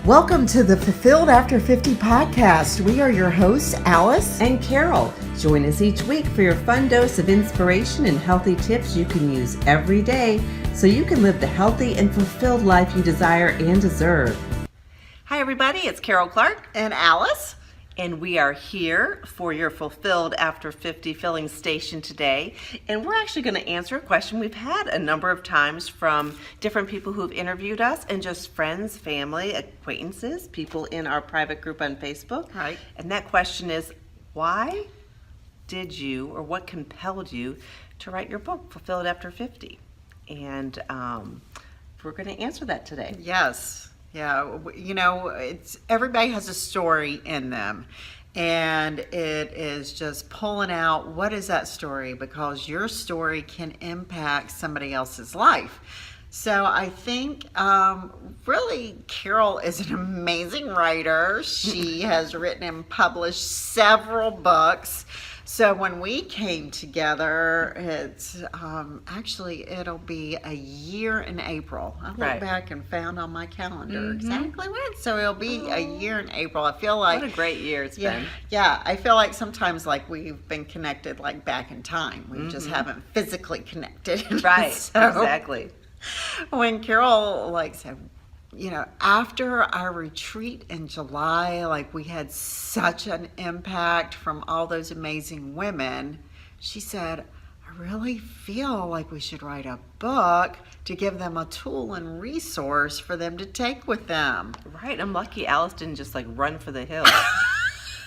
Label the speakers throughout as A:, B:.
A: Welcome to the Fulfilled After 50 podcast. We are your hosts, Alice
B: and Karol. Join us each week for your fun dose of inspiration and healthy tips you can use every day so you can live the healthy and fulfilled life you desire and deserve. Hi everybody, it's Karol Clark
A: and Alice.
B: And we are here for your Fulfilled After 50 filling station today. And we're actually going to answer a question we've had a number of times from different people who've interviewed us and just friends, family, acquaintances, people in our private group on Facebook.
A: Right.
B: And that question is, why did you, or what compelled you to write your book, Fulfilled After 50? And we're going to answer that today.
A: Yes. Yeah, you know, everybody has a story in them, and it is just pulling out what is that story, because your story can impact somebody else's life. So I think really Karol is an amazing writer. She has written and published several books. So when we came together, it's actually it'll be a year in April. I looked back and found on my calendar exactly when. So it'll be a year in April. I feel like
B: what a great year it's been.
A: Yeah, I feel like sometimes like we've been connected like back in time. We just haven't physically connected.
B: Right.
A: So
B: exactly.
A: When Karol said, you know, after our retreat in July, we had such an impact from all those amazing women, she said, I really feel like we should write a book to give them a tool and resource for them to take with them.
B: Right. I'm lucky Alice didn't just run for the hills.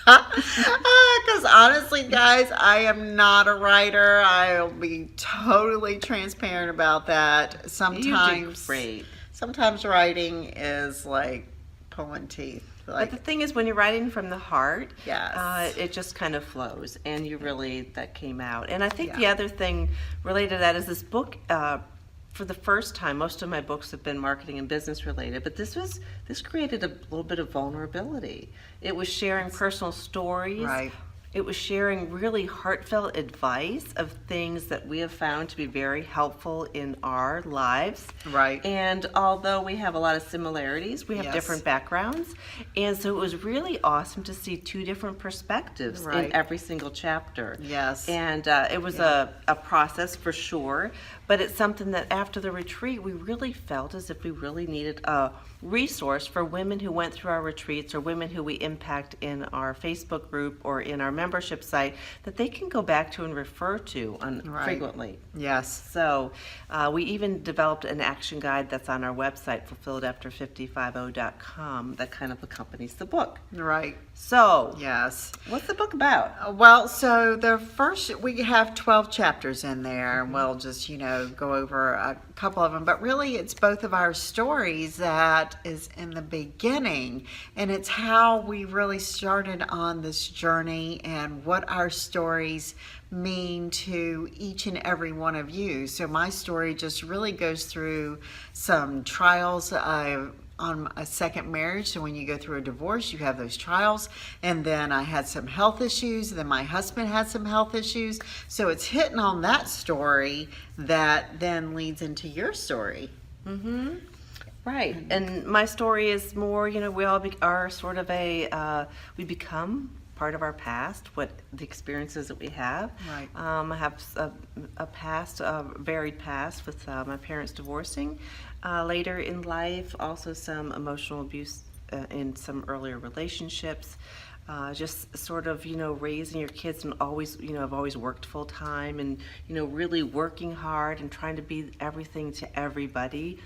A: Because honestly, guys, I am not a writer. I'll be totally transparent about that. Sometimes,
B: you do great.
A: Sometimes writing is like pulling teeth.
B: But the thing is, when you're writing from the heart,
A: yes.
B: It just kind of flows, and that came out. And I think the other thing related to that is this book. For the first time, most of my books have been marketing and business related, but this created a little bit of vulnerability. It was sharing personal stories.
A: Right.
B: It was sharing really heartfelt advice of things that we have found to be very helpful in our lives.
A: Right.
B: And although we have a lot of similarities, we have different backgrounds. And so it was really awesome to see two different perspectives in every single chapter.
A: Yes.
B: And it was a process for sure, but it's something that after the retreat, we really felt as if we really needed a resource for women who went through our retreats or women who we impact in our Facebook group or in our membership site that they can go back to and refer to frequently.
A: Yes.
B: So we even developed an action guide that's on our website, fulfilledafter50.com, that kind of accompanies the book.
A: Right.
B: So,
A: yes.
B: What's the book about?
A: Well, so we have 12 chapters in there, and we'll just, go over a couple of them. But really, it's both of our stories that is in the beginning, and it's how we really started on this journey and what our stories mean to each and every one of you. So my story just really goes through some trials on a second marriage. So when you go through a divorce, you have those trials. And then I had some health issues. Then my husband had some health issues. So it's hitting on that story that then leads into your story.
B: Mm-hmm. Right. And my story is more, we all are sort of we become part of our past, what the experiences that we have.
A: Right.
B: I have a past, a varied past with my parents divorcing later in life, also some emotional abuse in some earlier relationships. Just sort of, raising your kids and always, I've always worked full time and, really working hard and trying to be everything to everybody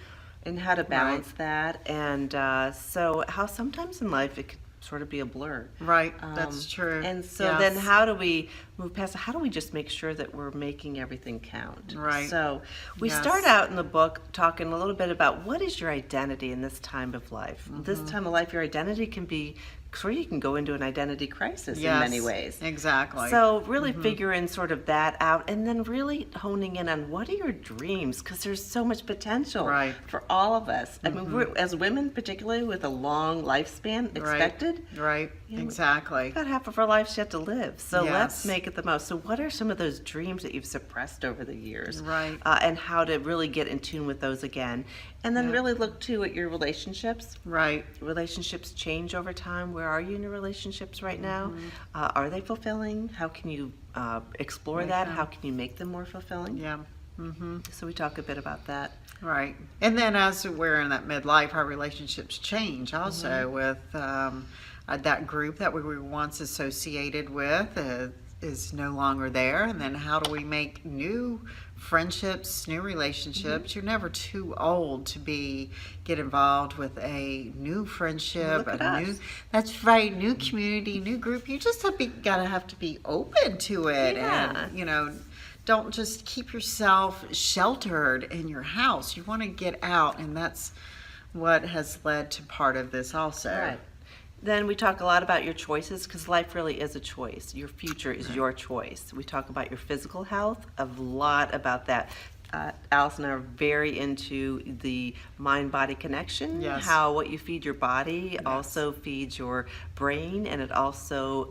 B: and how to balance that. And so how sometimes in life it could sort of be a blur.
A: Right, that's true.
B: And so then how do we move past, how do we just make sure that we're making everything count?
A: Right.
B: So we start out in the book talking a little bit about what is your identity in this time of life. This time of life, your identity can be sort of, you can go into an identity crisis in many ways.
A: Exactly.
B: So really figuring sort of that out, and then really honing in on what are your dreams, because there's so much potential for all of us. I mean, we're, as women, particularly with a long lifespan expected.
A: Right. Exactly.
B: About half of our lives yet to live. So let's make make it the most. So what are some of those dreams that you've suppressed over the years?
A: Right.
B: And how to really get in tune with those again. And then
A: Yeah.
B: really look too at your relationships.
A: Right.
B: Relationships change over time. Where are you in your relationships right now?
A: Mm-hmm.
B: Are they fulfilling? How can you explore
A: Make
B: that?
A: them.
B: How can you make them more fulfilling?
A: Yeah. Mm-hmm.
B: So we talk a bit about that.
A: Right. And then as we're in that midlife, our relationships change also with that group that we were once associated with is no longer there. And then how do we make new friendships, new relationships? You're never too old to get involved with a new friendship,
B: Look at
A: new
B: us.
A: that's right, new community, new group. You just have to be open to it,
B: Yeah.
A: and don't just keep yourself sheltered in your house. You want to get out, and that's what has led to part of this also.
B: Right. Then we talk a lot about your choices, because life really is a choice. Your future is your choice. We talk about your physical health, a lot about that. Alice and I are very into the mind-body connection,
A: Yes.
B: how what you feed your body also feeds your brain, and it also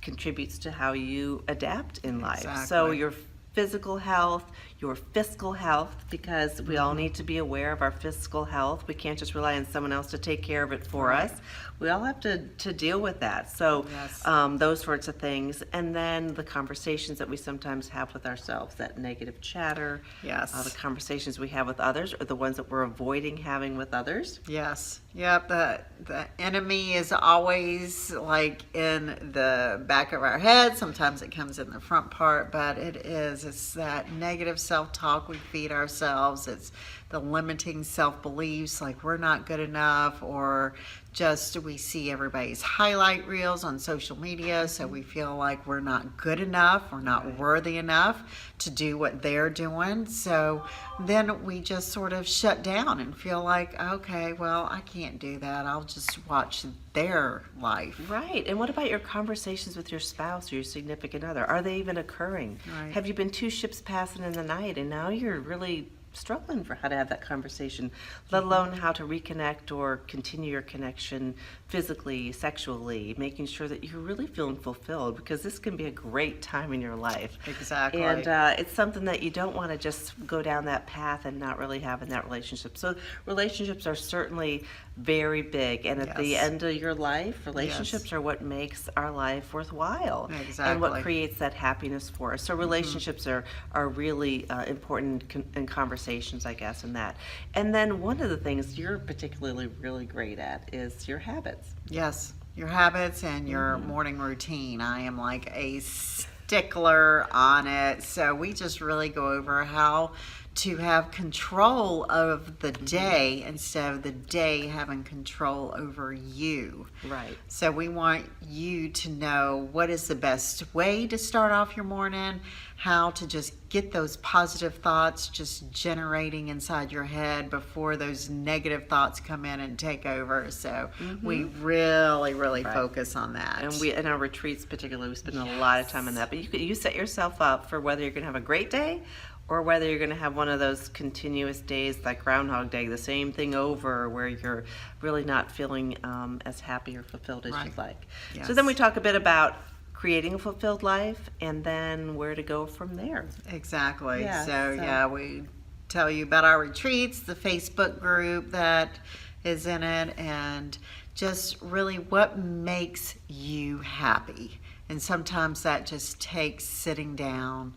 B: contributes to how you adapt in life. So
A: Exactly.
B: your physical health, your fiscal health, because we all need to be aware of our physical health. We can't just rely on someone else to take care of it for
A: Right.
B: us. We all have to deal with that. So
A: Yes.
B: those sorts of things. And then the conversations that we sometimes have with ourselves, that negative chatter,
A: Yes.
B: the conversations we have with others, or the ones that we're avoiding having with others.
A: Yes. Yep. The enemy is always like in the back of our head. Sometimes it comes in the front part, but it's that negative self-talk we feed ourselves. It's the limiting self-beliefs, like we're not good enough, or just we see everybody's highlight reels on social media, so we feel like we're not good enough, we're not worthy enough to do what they're doing. So then we just sort of shut down and feel like, okay, well, I can't do that. I'll just watch their life.
B: Right. And what about your conversations with your spouse or your significant other? Are they even occurring?
A: Right.
B: Have you been two ships passing in the night, and now you're really struggling for how to have that conversation, let alone how to reconnect or continue your connection physically, sexually, making sure that you're really feeling fulfilled, because this can be a great time in your life.
A: Exactly.
B: And it's something that you don't want to just go down that path and not really have in that relationship. So relationships are certainly very big, and at the
A: Yes.
B: end of your life, relationships are what makes our life worthwhile and
A: Exactly.
B: what creates that happiness for us. So relationships are really important in conversations, I guess, in that. And then one of the things you're particularly really great at is your habits.
A: Yes, your habits and your morning routine. I am like a stickler on it. So we just really go over how to have control of the day instead of the day having control over you.
B: Right.
A: So we want you to know what is the best way to start off your morning, how to just get those positive thoughts just generating inside your head before those negative thoughts come in and take over. So we really focus on that.
B: And we, in our retreats particularly, we spend a lot of time on that. But you set yourself up for whether you're going to have a great day or whether you're going to have one of those continuous days like Groundhog Day, the same thing over, where you're really not feeling as happy or fulfilled as you'd like.
A: Yes.
B: So then we talk a bit about creating a fulfilled life and then where to go from there.
A: Exactly.
B: Yeah,
A: So we tell you about our retreats, the Facebook group that is in it, and just really what makes you happy. And sometimes that just takes sitting down,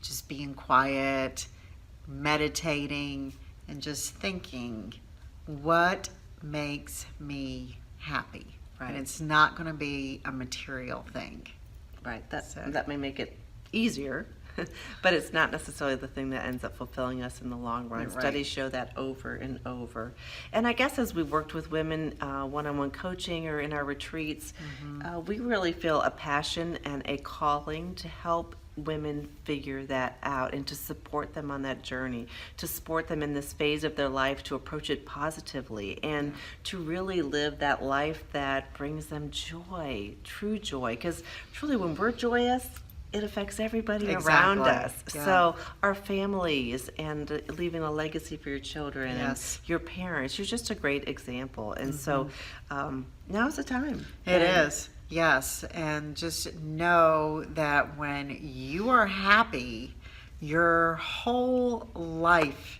A: just being quiet, meditating, and just thinking, what makes me happy?
B: Right.
A: And it's not going to be a material thing.
B: Right.
A: So-
B: That may make it easier, but it's not necessarily the thing that ends up fulfilling us in the long run.
A: Right.
B: Studies show that over and over. And I guess as we've worked with women one-on-one coaching or in our retreats, we really feel a passion and a calling to help women figure that out and to support them on that journey, to support them in this phase of their life, to approach it positively and to really live that life that brings them joy, true joy. Because truly when we're joyous, it affects everybody around
A: Exactly.
B: us.
A: Yeah.
B: So our families and leaving a legacy for your children
A: Yes.
B: and your parents, you're just a great example. And so now's the time.
A: It
B: And
A: is. Yes, and just know that when you are happy, your whole life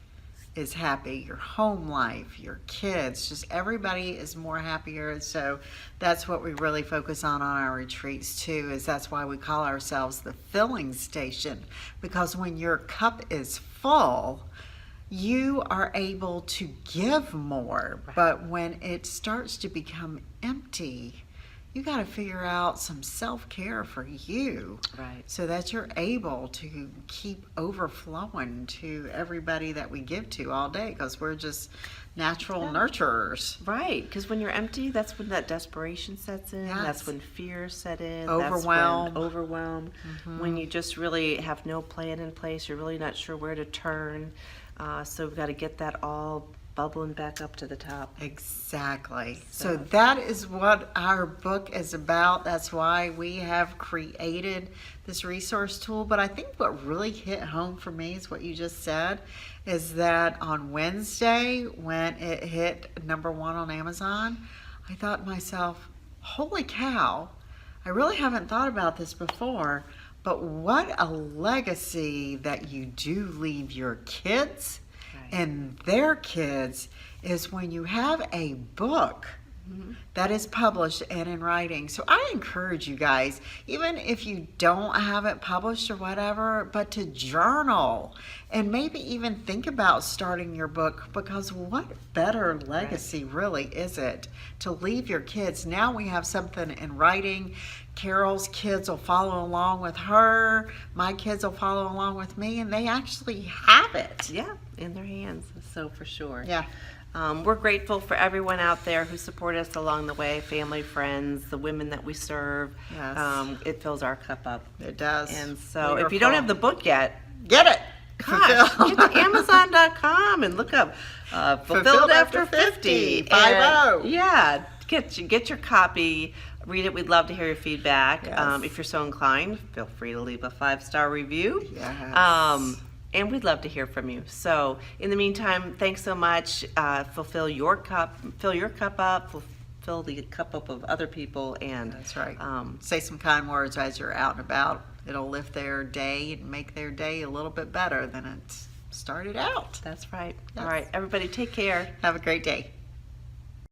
A: is happy. Your home life, your kids, just everybody is more happier. So that's what we really focus on our retreats too, is that's why we call ourselves the filling station. Because when your cup is full, you are able to give more. But when it starts to become empty, you got to figure out some self-care for you,
B: Right.
A: so that you're able to keep overflowing to everybody that we give to all day, because we're just natural nurturers.
B: Right, because when you're empty, that's when that desperation sets in.
A: Yes.
B: That's when fear set in.
A: Overwhelm.
B: That's when overwhelm. When you just really have no plan in place, you're really not sure where to turn. So we've got to get that all bubbling back up to the top.
A: Exactly. So that is what our book is about. That's why we have created this resource tool. But I think what really hit home for me is what you just said, is that on Wednesday, when it hit #1 on Amazon, I thought to myself, holy cow, I really haven't thought about this before, but what a legacy that you do leave your kids and their kids is when you have a book that is published and in writing. So I encourage you guys, even if you don't have it published or whatever, but to journal and maybe even think about starting your book, because what better legacy really is it to leave your kids? Now we have something in writing. Karol's kids will follow along with her. My kids will follow along with me, and they actually have it.
B: Yeah, in their hands. So for sure.
A: Yeah.
B: We're grateful for everyone out there who support us along the way, family, friends, the women that we serve.
A: Yes.
B: It fills our cup up.
A: It does.
B: And so if you don't have the book yet,
A: get it.
B: gosh, get to Amazon.com and look up Fulfilled After 50.
A: 50.
B: Yeah, get your copy. Read it. We'd love to hear your feedback.
A: Yes.
B: If you're so inclined, feel free to leave a 5-star review.
A: Yes.
B: And we'd love to hear from you. So in the meantime, thanks so much. Fill your cup up, fill the cup up of other people, and
A: That's right. Say some kind words as you're out and about. It'll lift their day and make their day a little bit better than it started out.
B: That's right.
A: Yes.
B: All right, everybody, take care.
A: Have a great day.